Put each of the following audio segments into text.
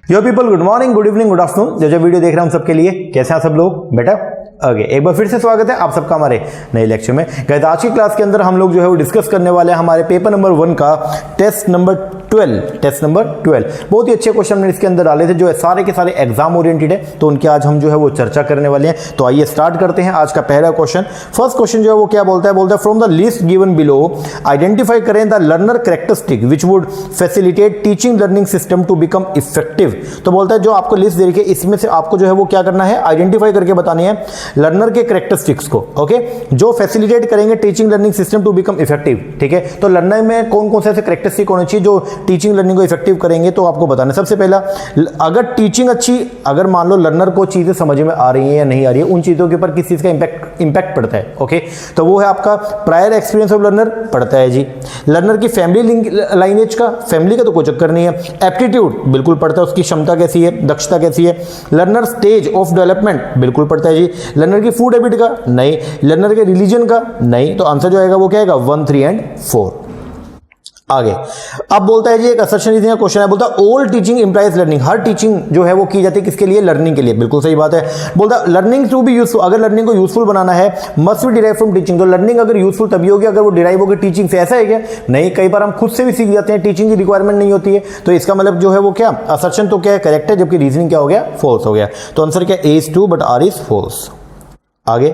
यो people, good morning, good evening, good afternoon. जो video देख रहे हैं हम सबके लिए कैसे हैं सब लोग बेटा? ओके, एक बार फिर से स्वागत है आप सबका हमारे नए लेक्चर में। गए आज की क्लास के अंदर हम लोग जो है वो डिस्कस करने वाले हैं हमारे पेपर नंबर 1 का टेस्ट नंबर 12। बहुत ही अच्छे क्वेश्चन मैंने इसके अंदर डाले थे जो सारे के सारे एग्जाम ओरिएंटेड है, तो उनके आज हम जो है वो चर्चा करने वाले हैं। तो आइए स्टार्ट करते हैं आज का पहला क्वेश्चन। फर्स्ट क्वेश्चन जो है वो क्या बोलता है from the list given below identify करें the learner characteristic which would facilitate teaching learning system to become effective. तो बोलता है जो आपको लिस्ट दे रखी है इसमें से आपको जो है वो क्या करना है, आइडेंटिफाई करके बतानी है लर्नर के कैरेक्टरिस्टिक्स को, ओके, जो फैसिलिटेट करेंगे teaching learning system to become effective. ठीक है, तो लर्नर में कौन कौन से ऐसे कैरेक्टरिस्टिक होने चाहिए जो टीचिंग लर्निंग को इफेक्टिव करेंगे, तो आपको बताना है। सबसे पहला, अगर टीचिंग अच्छी, अगर मान लो लर्नर को चीजें समझ में आ रही हैं या नहीं आ रही है, उन चीजों के ऊपर किस चीज का इंपैक्ट पड़ता है, ओके, तो वो है आपका प्रायर एक्सपीरियंस ऑफ लर्नर पड़ता है जी। लर्नर की फैमिली लाइनेज का, फैमिली का तो कोई चक्कर नहीं है। एप्टीट्यूड बिल्कुल पड़ता है, उसकी क्षमता कैसी है, दक्षता कैसी है। लर्नर स्टेज ऑफ डेवलपमेंट बिल्कुल पड़ता है जी। लर्नर की फूड हैबिट का नहीं, लर्नर के रिलीजन का नहीं, तो आंसर जो आएगा वो क्या आएगा 1, 3 एंड 4। आगे अब बोलता है जी एक असर्शन का क्वेश्चन है, बोलता है ऑल टीचिंग इंप्लाइज लर्निंग। हर टीचिंग जो है वो की जाती है किसके लिए, लर्निंग के लिए। बिल्कुल सही बात है। बोलता है लर्निंग टू बी यूजफुल, अगर लर्निंग को यूजफुल बनाना है must be derive from teaching. तो लर्निंग अगर यूजफुल तभी होगी अगर वो डिराइव होगी टीचिंग से। ऐसा है क्या? नहीं, कई बार हम खुद से भी सीख जाते हैं, टीचिंग की रिक्वायरमेंट नहीं होती है। तो इसका मतलब जो है वो क्या, असर्शन तो क्या है, करेक्ट है, जबकि रीजनिंग क्या हो गया, फॉल्स हो गया। तो आंसर क्या, A is true but R is false. आगे,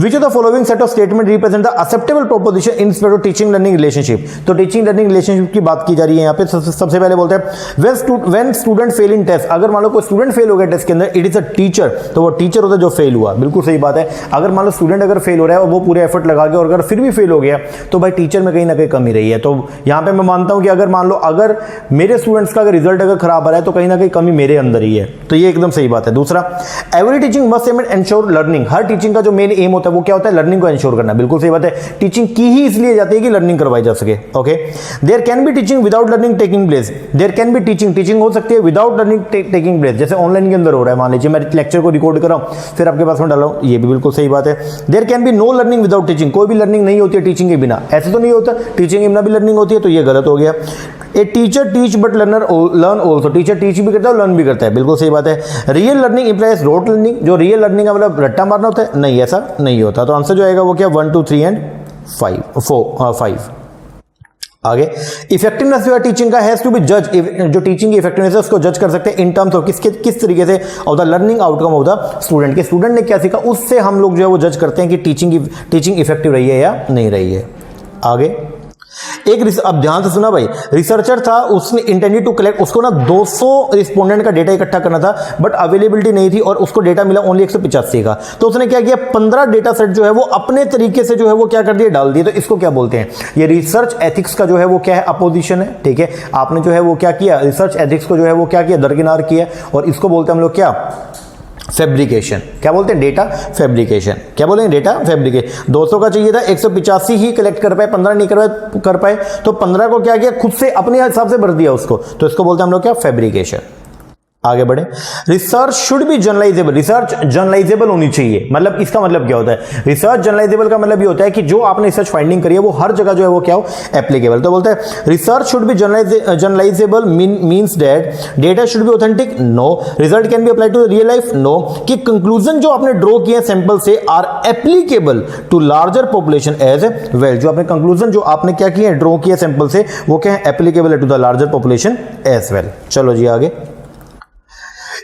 which of the following set of statement represent the acceptable proposition in sphere of teaching learning relationship. तो टीचिंग लर्निंग रिलेशनशिप की बात की जा रही है यहाँ पे। सबसे पहले बोलते हैं when student fail in test. अगर मान लो कोई स्टूडेंट फेल हो गया टेस्ट के अंदर, इट इज अ टीचर, तो वो टीचर होता है जो फेल हुआ। बिल्कुल सही बात है। अगर मान लो स्टूडेंट अगर फेल हो रहा है और वो पूरे एफर्ट लगा के और अगर फिर भी फेल हो गया, तो भाई टीचर में कहीं ना कहीं कमी रही है। तो यहाँ पे मैं मानता हूं कि अगर मान लो अगर मेरे स्टूडेंट्स का अगर रिजल्ट अगर खराब आ रहा है तो कहीं ना कहीं कमी मेरे अंदर ही है। तो ये एकदम सही बात है। दूसरा, every teaching must aim and ensure learning. हर टीचिंग का जो मेन एम होता है वो क्या होता है, लर्निंग को एंश्योर करना। बिल्कुल सही बात है। टीचिंग की ही इसलिए जाती है कि लर्निंग करवाई जा सके, okay. There can be teaching without learning taking place. There can be teaching हो सकती है विदाउट लर्निंग टेकिंग प्लेस, जैसे ऑनलाइन के अंदर हो रहा है। मान लीजिए मैं लेक्चर को रिकॉर्ड कर रहा हूं फिर आपके पास में डाल रहा हूं, ये भी बिल्कुल सही बात है। There can be no learning without teaching. कोई भी लर्निंग नहीं होती है टीचिंग के बिना, ऐसे तो नहीं होता। टीचिंग के बिना भी लर्निंग होती है, तो ये गलत हो गया। A teacher teach but learner learn also. Teacher teach भी करता है और लर्न भी करता है। बिल्कुल सही बात है। Real learning implies rote learning. जो रियल लर्निंग का मतलब रट्टा मारना होता है, नहीं, ऐसा नहीं होता। तो आंसर जो आएगा वो क्या, 1, 2, 3 एंड 5। आगे, इफेक्टिवनेस जो है टीचिंग का हैज टू बी जज। जो टीचिंग की इफेक्टिवनेस है उसको जज कर सकते हैं इन टर्म्स ऑफ किस तरीके से of the learning outcome of the student. के स्टूडेंट ने क्या सीखा उससे हम लोग जो है वो जज करते हैं कि टीचिंग इफेक्टिव रही है या नहीं रही है। आगे, अब ध्यान से सुना भाई, रिसर्चर था, उसने इंटेंडेड टू कलेक्ट, उसको ना 200 रिस्पोंडेंट का डेटा इकट्ठा करना था, बट अवेलेबिलिटी नहीं थी और उसको डेटा मिला ओनली 185 का। तो उसने क्या किया, 15 डेटा सेट जो है वो अपने तरीके से जो है वो क्या कर दिए, डाल दिए। तो इसको क्या बोलते हैं, ये रिसर्च एथिक्स का जो है वो क्या है, अपोजिशन है। ठीक है, आपने जो है वो क्या किया, रिसर्च एथिक्स को जो है वो क्या किया, दरकिनार किया, और इसको बोलते हैं हम लोग क्या, फैब्रिकेशन। क्या बोलते हैं, डेटा फैब्रिकेशन। क्या बोलेंगे, डेटा फैब्रिकेशन। 200 का चाहिए था, 185 ही कलेक्ट कर पाए, 15 नहीं कर पाए, तो 15 को क्या किया, खुद से अपने हिसाब से भर दिया उसको। तो इसको बोलते हैं हम लोग क्या, फैब्रिकेशन। आगे बढ़े, रिसर्च शुड बी जनरलाइजेबल। रिसर्च जनरलाइजेबल होनी चाहिए। मतलब इसका मतलब क्या होता है, रिसर्च जनरलाइजेबल का मतलब ये होता है कि जो आपने रिसर्च फाइंडिंग करी है वो हर जगह जो है वो क्या हो, एप्लीकेबल। तो बोलते हैं research should be generalisable means that data should be authentic, no. Result can be applied to real life, no. कि कंक्लूजन जो आपने ड्रॉ किए सैंपल से are applicable to larger population as well. जो आपने कंक्लूजन जो आपने क्या किए, ड्रॉ किए सैंपल से, वो क्या है, applicable to the larger population as well. चलो जी आगे,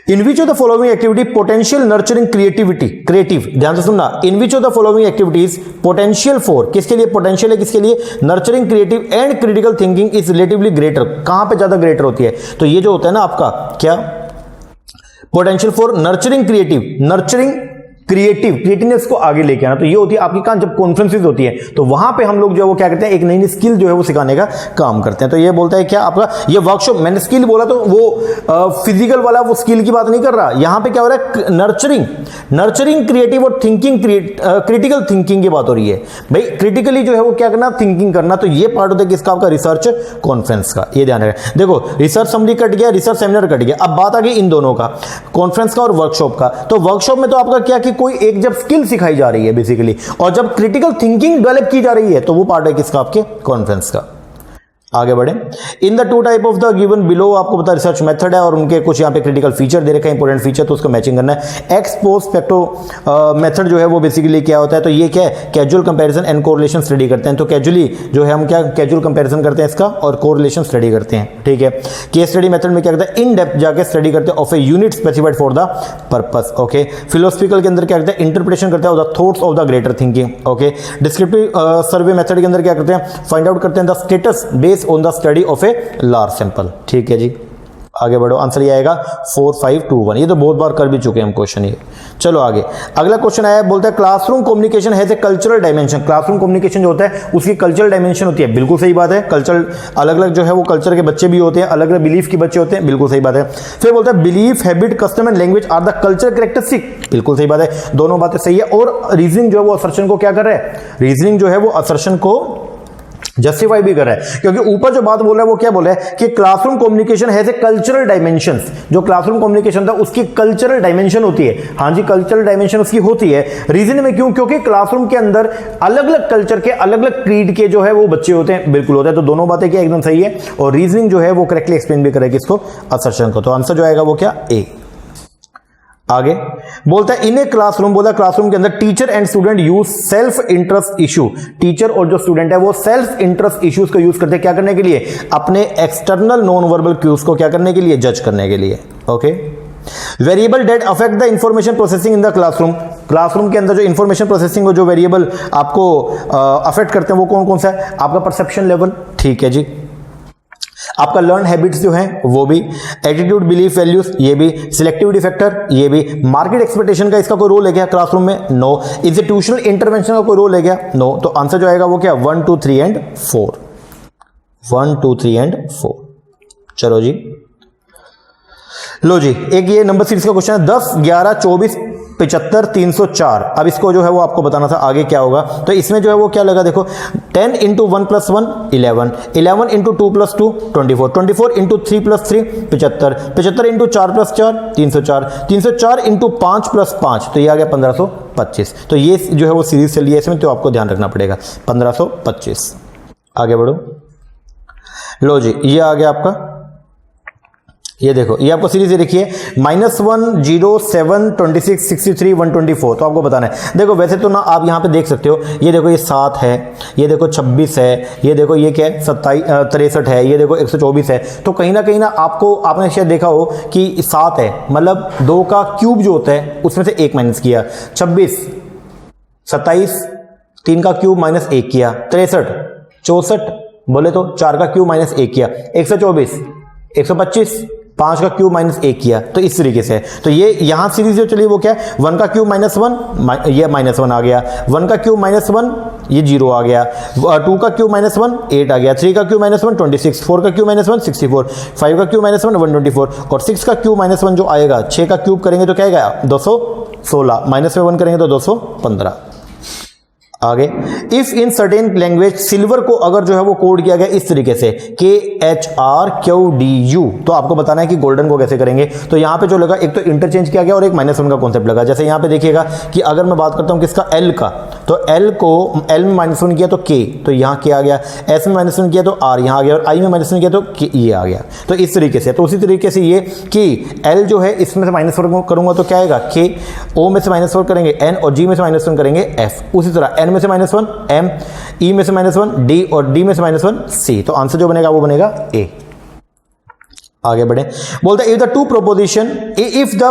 in which of the following activity potential nurturing creative. ध्यान से सुनना, in which of the following activities potential for, किसके लिए पोटेंशियल है, किसके लिए, nurturing creative and critical thinking is relatively greater. कहां पे ज्यादा ग्रेटर होती है, तो ये जो होता है ना आपका क्या, पोटेंशियल फॉर नर्चरिंग क्रिएटिवनेस को आगे लेके आना। तो ये होती है आपकी कहां, जब कॉन्फ्रेंसेस होती है तो वहां पे हम लोग जो है वो क्या करते हैं, एक नई स्किल जो है वो सिखाने का काम करते हैं। तो ये बोलता है क्या आपका, ये वर्कशॉप, मैंने स्किल बोला तो वो फिजिकल वाला वो स्किल की बात नहीं कर रहा। यहां पे क्या हो रहा है, नर्चरिंग क्रिएटिव और थिंकिंग क्रिटिकल थिंकिंग की बात हो रही है। भाई क्रिटिकली जो है वो क्या करना, थिंकिंग करना। तो ये पार्ट होता है किसका, आपका रिसर्च कॉन्फ्रेंस का। ये ध्यान रखें। देखो रिसर्च समरी कट गया, रिसर्च सेमिनार कट गया। अब बात आ गई इन दोनों का, कॉन्फ्रेंस का और वर्कशॉप का। तो वर्कशॉप में तो आपका क्या कि कोई एक जब स्किल सिखाई जा रही है बेसिकली, और जब क्रिटिकल थिंकिंग डेवलप की जा रही है, तो वो पार्ट है किसका, आपके कॉन्फ्रेंस का। आगे बढ़े। In the two type of the given below, आपको पता रिसर्च मेथड है और उनके कुछ यहाँ पे क्रिटिकल फीचर दे रखे हैं, इंपॉर्टेंट फीचर, तो उसको मैचिंग करना है। एक्स पोस्ट फैक्टो मेथड जो है वो बेसिकली क्या होता है, तो ये क्या है, casual comparison and correlation study करते हैं। तो कैजुअली जो है हम क्या कैजुअल कंपैरिजन करते हैं इसका और कोरिलेशन स्टडी करते हैं, ठीक है। केस स्टडी मेथड में क्या करते हैं, इन डेप्थ जाके स्टडी करते हैं of a unit specified for the purpose, okay. Philosophical के अंदर क्या करते हैं, इंटरप्रिटेशन करते हैं of the thoughts of the greater thinking, okay. Descriptive survey method के अंदर क्या करते हैं, फाइंड आउट करते हैं the status based on the study of a large sample, ठीक है जी। आगे बढ़ो, आंसर ये आएगा 4 5 2 1। ये तो बहुत बार कर भी चुके हैं हम क्वेश्चन ये। चलो आगे, अगला क्वेश्चन आया, बोलता है classroom communication has a cultural dimension. Classroom communication जो होता है उसकी कल्चरल डायमेंशन होती है, बिल्कुल सही बात है। कल्चरल अलग अलग जो है वो कल्चर के बच्चे भी होते हैं, अलग अलग बिलीफ के बच्चे होते हैं, बिल्कुल सही बात है। फिर बोलता है belief, habit, custom and language are the culture characteristic, बिल्कुल सही बात है, दोनों बातें सही है। और रीजनिंग जो है वो असर्शन को क्या कर रहा है, रीजनिंग जो है वो असर्शन को जस्टिफाई भी कर रहा है, क्योंकि ऊपर जो बात बोल रहा है वो क्या बोला है कि classroom communication has a cultural dimensions. जो क्लासरूम कम्युनिकेशन था उसकी कल्चरल डायमेंशन होती है, हाँ जी, कल्चरल डायमेंशन उसकी होती है। रीजन में क्यों, क्योंकि क्लासरूम के अंदर अलग अलग कल्चर के, अलग अलग क्रीड के जो है वो बच्चे होते हैं, बिल्कुल होता है। तो दोनों बातें क्या एकदम सही है, और रीजनिंग जो है वो करेक्टली एक्सप्लेन भी करेगी इसको, असर्शन को। तो आंसर जो आएगा वो क्या, ए। आगे बोलता है इन ए क्लासरूम, बोला क्लासरूम के अंदर teacher and student use self interest issue. Teacher और जो स्टूडेंट है वो सेल्फ इंटरेस्ट इश्यूज को यूज करते हैं क्या करने के लिए, अपने एक्सटर्नल नॉन वर्बल क्यूज को क्या करने के लिए, जज करने के लिए, okay. Variable that affect the information processing in the classroom. Classroom के अंदर जो इंफॉर्मेशन प्रोसेसिंग को जो वेरिएबल आपको अफेक्ट करते हैं वो कौन कौन सा है, आपका परसेप्शन लेवल, ठीक है जी, आपका लर्न हैबिट्स जो हैं वो भी, एटीट्यूड, बिलीफ, वैल्यूज ये भी, सिलेक्टिविटी फैक्टर ये भी, मार्केट एक्सपेक्टेशन का इसका कोई रोल है क्या क्लासरूम में, नो। इंस्टीट्यूशनल इंटरवेंशन का कोई रोल है क्या, नो। तो आंसर जो आएगा वो क्या, 1 2 3 एंड 4, 1 2 3 एंड 4। चलो जी, लो जी, एक ये नंबर सीरीज का क्वेश्चन है, 10 11 24 75 304। अब इसको जो है वो आपको बताना था आगे क्या होगा। तो इसमें जो है वो क्या लगा, देखो 10 into 1 plus 1 11, 11 into 2 plus 2 24, 24 into 3 plus 3 75, 75 into 4 plus 4 304, 304 into 5 plus 5, तो ये आ गया 1525। तो ये जो है वो सीरीज चली है इसमें, तो आपको ध्यान रखना पड़ेगा 1525। आगे बढ़ो, लो जी, ये आ गया आपका, ये देखो, ये आपको सीरीज ये देखिए, -1 0 7 26 63 124। तो आपको बताना है, देखो वैसे तो ना आप यहाँ पे देख सकते हो, ये देखो ये 7 है, ये देखो 26 है, ये देखो ये क्या है 63 है, ये देखो 124 है। तो कहीं ना आपको, आपने शायद देखा हो कि 7 है, मतलब 2 का क्यूब जो होता है उसमें से 1 माइनस किया, 26 27 3 का क्यूब माइनस 1 किया, 63 64 बोले तो 4 का क्यूब माइनस 1 किया, 124 125 5 का क्यूब माइनस 1 किया। तो इस तरीके से, तो ये यहां सीरीज जो चली वो क्या है, 1 का क्यूब -1, ये -1 आ गया, 1 का क्यूब -1 ये 0 आ गया, 2 का क्यूब -1 8 आ गया, 3 का क्यूब -1 26, 4 का क्यूब -1 64, 5 का क्यूब -1 124, और 6 का क्यूब -1 जो आएगा, 6 का क्यूब करेंगे तो क्या आएगा 216, माइनस में 1 करेंगे तो 215। आगे, if in certain language silver को अगर जो है वो कोड किया गया इस तरीके से KHRQDU, तो आपको बताना है कि गोल्डन को कैसे करेंगे। तो यहां पे जो लगा, एक तो इंटरचेंज किया गया और एक -1 का कॉन्सेप्ट लगा। जैसे यहां पे देखिएगा कि अगर मैं बात करता हूं किसका, L का, तो L को L में -1 किया तो K, तो यहां K आ गया, S में -1 किया तो R यहां आ गया, और I में -1 किया तो K ये आ गया। तो इस तरीके से, तो उसी तरीके से ये कि L जो है इसमें से -1 करूंगा तो क्या आएगा K, O में से -1 करेंगे N, और G में से -1 करेंगे F। उसी तरह N में से -1 M, E में से -1 D, और D में से -1 C। तो आंसर जो बनेगा वो बनेगा A। आगे बढ़े, बोलता है if the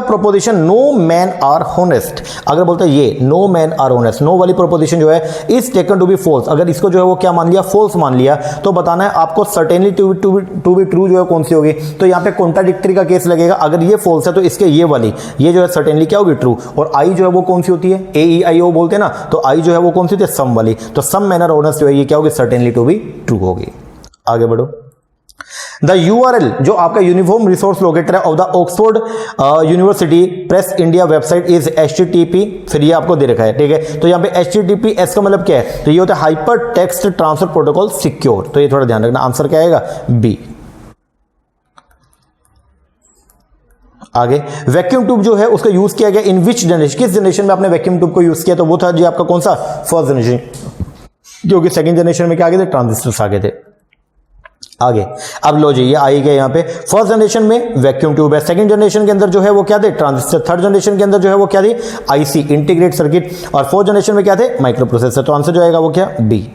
proposition no man are honest, अगर बोलता है ये no man are honest, no वाली प्रोपोजिशन जो है is taken to be false, अगर इसको जो है वो क्या मान लिया, फॉल्स मान लिया, तो बताना है आपको सर्टेनली टू बी ट्रू जो है कौन सी होगी। तो यहाँ पे कॉन्ट्राडिक्टरी का केस लगेगा, अगर ये फॉल्स है तो इसके ये वाली, ये जो है सर्टेनली क्या होगी, ट्रू। और आई जो है वो कौन सी होती है, AEIO बोलते हैं ना, तो आई जो है वो कौन सी होती है, सम वाली। तो सम मैन आर होनेस्ट जो है ये क्या होगी, सर्टेनली टू बी ट्रू होगी। आगे बढ़ो, द URL जो आपका यूनिफॉर्म रिसोर्स लोकेटर है of the Oxford university press India website is HTTP, फिर ये आपको दे रखा है, ठीक है। तो यहाँ पे HTTPS का मतलब क्या है, तो ये होता है hyper text transfer protocol secure. तो ये थोड़ा ध्यान रखना, आंसर क्या आएगा, B। आगे, वैक्यूम ट्यूब जो है उसका यूज किया गया इन विच जनरेशन, किस जनरेशन में आपने वैक्यूम ट्यूब को यूज किया, तो वो था जी आपका कौन सा, फर्स्ट जनरेशन, क्योंकि सेकंड जनरेशन में क्या आ गए थे, ट्रांजिस्टर्स आ गए थे। आगे अब लो जी, ये आई गए यहाँ पे फर्स्ट जनरेशन में वैक्यूम ट्यूब है, सेकंड जनरेशन के अंदर जो है वो क्या थे ट्रांजिस्टर, थर्ड जनरेशन के अंदर जो है वो क्या थी आईसी इंटीग्रेट सर्किट, और फोर्थ जनरेशन में क्या थे माइक्रो प्रोसेसर। तो आंसर जो आएगा वो क्या बी।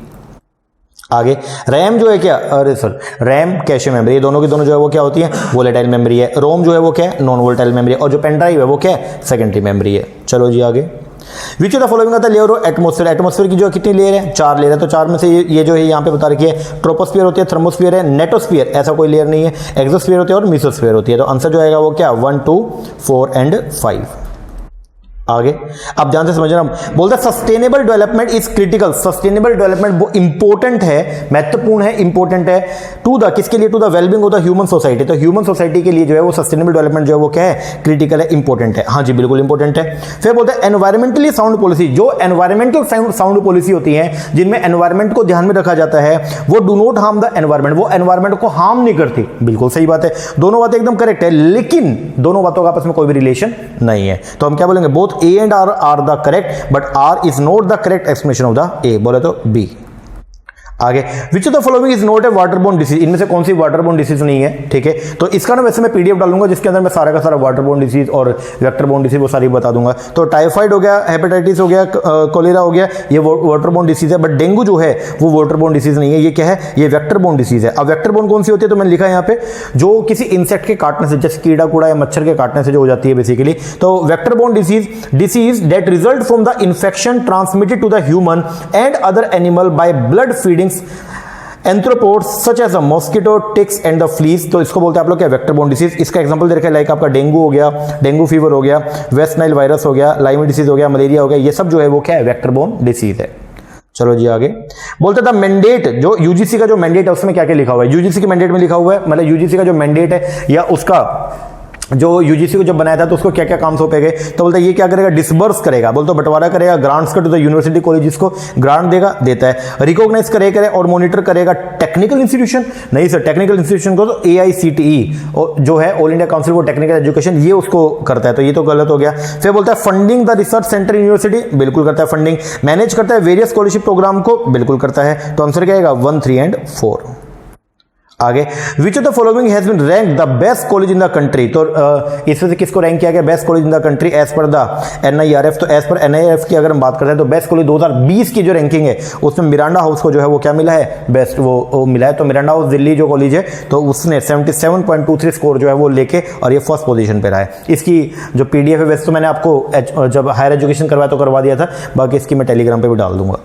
आगे रैम जो है क्या, अरे सर रैम कैशे मेमोरी, ये दोनों की दोनों जो है वो क्या होती है वोलेटाइल मेमोरी है। रोम जो है वो क्या है नॉन वोलेटाइल मेमोरी है, और जो पेन ड्राइव है वो क्या है सेकेंडरी मेमोरी है। चलो जी आगे, विच ऑफ द फॉलोइंग आता है लेयर ऑफ एटमॉस्फेयर। एटमॉस्फेयर की जो कितनी लेयर है 4 लेयर है, तो 4 में से ये जो है यहाँ पे बता रखी है ट्रोपोस्फियर होती है, थर्मोस्फियर है, नेटोस्फियर ऐसा कोई लेयर नहीं है, एक्सोस्फियर होती है और मीसोस्फियर होती है। तो आंसर जो आएगा वो क्या 1, 2, 4 एंड 5। आगे अब ध्यान से समझना, बोलते हैं sustainable development is critical. Sustainable development वो इंपॉर्टेंट है, महत्वपूर्ण है, इंपॉर्टेंट है टू द किसके लिए, to the wellbeing of the human society. तो ह्यूमन सोसाइटी के लिए जो है वो सस्टेनेबल डेवलपमेंट जो है वो क्या है क्रिटिकल है, इंपॉर्टेंट है। हाँ जी बिल्कुल इंपॉर्टेंट है। फिर बोलते हैं एनवायरमेंटली साउंड पॉलिसी, जो एनवायरमेंटल साउंड पॉलिसी होती है जिनमें एनवायरमेंट को ध्यान में रखा जाता है, वो do not harm the environment, वो एनवायरमेंट को हार्म नहीं करती। बिल्कुल सही बात है, दोनों बातें एकदम करेक्ट है, लेकिन दोनों बातों का आपस में कोई भी रिलेशन नहीं है। तो हम क्या बोलेंगे both A and R are the correct, but R is not the correct explanation of the A, बोले तो B। आगे which of the following is not a waterborne disease, इनमें से कौन सी वाटरबोर्न डिसीज नहीं है, ठीक है। तो इसका ना वैसे मैं पीडीएफ डालूंगा जिसके अंदर मैं सारा का सारा वाटरबोर्न डिसीज और वेक्टरबोर्न डिसीज वो सारी बता दूंगा। तो टाइफाइड हो गया, हेपेटाइटिस हो गया, कोलेरा हो गया, ये वाटरबोर्न डिसीज है, बट डेंगू जो है वो वाटरबोर्न डिसीज नहीं है, ये क्या है ये वेक्टरबोर्न डिसीज है। अब वेक्टरबोर्न कौन सी होती है, तो मैंने लिखा है यहाँ पे जो किसी इंसेक्ट के काटने से, जैसे कीड़ा कूड़ा या मच्छर के काटने से जो हो जाती है बेसिकली। तो vector borne disease that result from the infection transmitted to the human and other animal by blood feedings arthropods such as a mosquito, ticks and the fleas. तो इसको बोलते हैं आप लोग क्या वेक्टरबोर्न डिसीज। इसका एग्जांपल दे रखा है, लाइक आपका डेंगू हो गया, डेंगू फीवर हो गया, वेस्ट नाइल वायरस हो गया, लाइम डिसीज हो गया, मलेरिया हो गया, ये सब जो है वो क्या है वेक्टरबोर्न डिसीज है। चलो जी आगे बोलते था मैंडेट, जो यूजीसी का जो मैंडेट है उसमें क्या क्या लिखा हुआ है। यूजीसी के मैंडेट में लिखा हुआ है, मतलब यूजीसी का जो मैंडेट है या उसका जो यूजीसी को जब बनाया था तो उसको क्या क्या काम सौंपे गए, तो बोलता है ये क्या करेगा डिसबर्स करेगा, बोलते बंटवारा करेगा ग्रांट्स का टू द यूनिवर्सिटी कॉलेजेस को, ग्रांट देगा देता है, रिकॉग्नाइज करेगा और मॉनिटर करेगा टेक्निकल इंस्टीट्यूशन, नहीं सर टेक्निकल इंस्टीट्यूशन को तो AICTE जो है all India council for technical education ये उसको करता है, तो ये तो गलत हो गया। फिर बोलता है funding the research centre university, बिल्कुल करता है फंडिंग। मैनेज करता है वेरियस स्कॉलरशिप प्रोग्राम को, बिल्कुल करता है। तो आंसर क्या आएगा 1, 3 एंड 4। आगे which of the following has been rank the best college in the country, तो इसमें से किसको रैंक किया गया best college in the country as per the NIRF। तो एज पर NIRF की अगर हम बात करते हैं तो बेस्ट कॉलेज 2020 की जो रैंकिंग है उसमें मिरांडा हाउस को जो है वो क्या मिला है बेस्ट वो मिला है। तो मिरांडा हाउस दिल्ली जो कॉलेज है तो उसने 77.23 स्कोर जो है वो लेके और ये फर्स्ट पोजीशन पे रहा है। इसकी जो PDF है वैसे तो मैंने आपको जब हायर एजुकेशन करवाया तो करवा दिया था, बाकी इसकी मैं टेलीग्राम पे भी डाल दूंगा।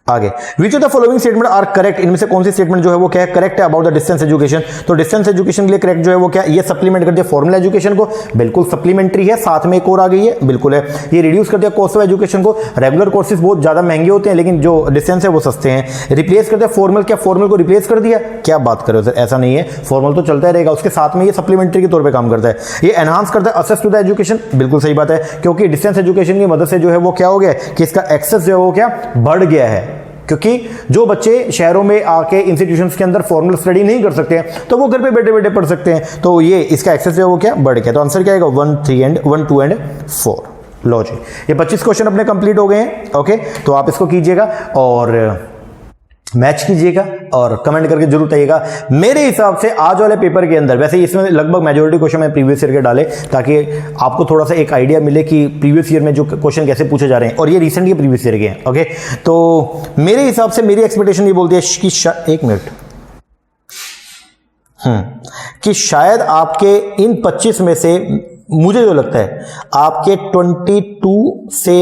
आगे which of the following statement are correct, इनमें से कौन सी स्टेटमेंट जो है वो क्या है करेक्ट है अबाउट द डिस्टेंस एजुकेशन। तो डिस्टेंस एजुकेशन के लिए करेक्ट जो है वो क्या ये सप्लीमेंट कर दिया फॉर्मल एजुकेशन को, बिल्कुल सप्लीमेंट्री है, साथ में एक और आ गई है बिल्कुल है। ये रिड्यूस कर दिया कॉस्ट ऑफ एजुकेशन को, रेगुलर कोर्सेज बहुत ज्यादा महंगे होते हैं लेकिन जो डिस्टेंस है वो सस्ते हैं। रिप्लेस कर दिया फॉर्मल, क्या फॉर्मल को रिप्लेस कर दिया, क्या बात करो सर ऐसा नहीं है, फॉर्मल तो चलता रहेगा, उसके साथ में ये सप्लीमेंट्री के तौर पर काम करता है। ये एनहांस करता है एक्सेस टू द एजुकेशन, बिल्कुल सही बात है, क्योंकि डिस्टेंस एजुकेशन की मदद से जो है वो क्या हो गया कि इसका एक्सेस जो है वो क्या बढ़ गया है, क्योंकि जो बच्चे शहरों में आके इंस्टीट्यूशंस के अंदर फॉर्मल स्टडी नहीं कर सकते हैं तो वो घर पे बैठे बैठे पढ़ सकते हैं। तो ये इसका एक्सेस जो है वो क्या बढ़ गया। तो आंसर क्या आएगा 1, 2 एंड 4। लो जी ये 25 क्वेश्चन अपने कंप्लीट हो गए हैं। ओके तो आप इसको कीजिएगा और मैच कीजिएगा और कमेंट करके जरूर बताइएगा। मेरे हिसाब से आज वाले पेपर के अंदर वैसे इसमें लगभग मेजोरिटी क्वेश्चन मैं प्रीवियस ईयर के डाले ताकि आपको थोड़ा सा एक आइडिया मिले कि प्रीवियस ईयर में जो क्वेश्चन कैसे पूछे जा रहे हैं, और ये रिसेंट के प्रीवियस ईयर के हैं। ओके तो मेरे हिसाब से मेरी एक्सपेक्टेशन ये बोलती है कि एक मिनट कि शायद आपके इन 25 में से मुझे जो लगता है आपके 22 से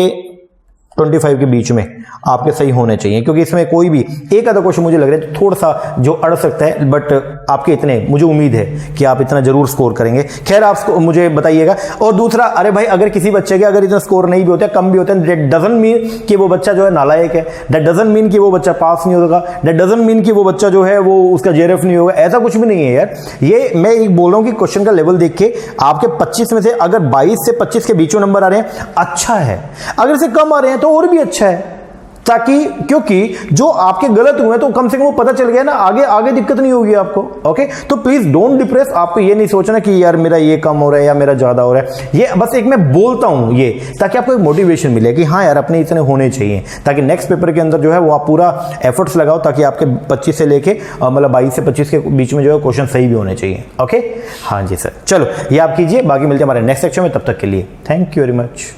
25 के बीच में आपके सही होने चाहिए, क्योंकि इसमें कोई भी एक आधा क्वेश्चन मुझे लग रहा है थोड़ा सा जो अड़ सकता है, बट आपके इतने मुझे उम्मीद है कि आप इतना जरूर स्कोर करेंगे। खैर आप मुझे बताइएगा। और दूसरा, अरे भाई अगर किसी बच्चे के अगर इतना स्कोर नहीं भी होता है, कम भी होता है, दैट डजंट मीन कि वो बच्चा जो है नालायक है, दैट डजंट मीन कि वो बच्चा पास नहीं होगा, दैट डजंट मीन कि वो बच्चा जो है वो उसका JRF नहीं होगा, ऐसा कुछ भी नहीं है यार। ये मैं एक बोल रहा हूँ कि क्वेश्चन का लेवल देख के आपके 25 में से अगर 22 से 25 के बीचों नंबर आ रहे हैं अच्छा है, अगर से कम आ रहे हैं तो और भी अच्छा है। ताकि क्योंकि जो आपके गलत हुए तो कम से कम वो पता चल गया ना, आगे आगे दिक्कत नहीं होगी आपको। ओके, तो प्लीज डोंट डिप्रेस। आपको ये नहीं सोचना कि यार मेरा ये कम हो रहा है या मेरा ज्यादा हो रहा है। ये बस एक मैं बोलता हूं ये, ताकि आपको एक मोटिवेशन मिले कि हाँ यार अपने इतने होने चाहिए, ताकि नेक्स्ट पेपर के अंदर जो है वो आप पूरा एफर्ट्स लगाओ, ताकि आपके 25 से लेके मतलब 22 से 25 के बीच में जो है क्वेश्चन सही भी होने चाहिए। ओके, हाँ जी सर, चलो ये आप कीजिए, बाकी मिलते हैं हमारे नेक्स्ट सेक्शन में। तब तक के लिए थैंक यू वेरी मच।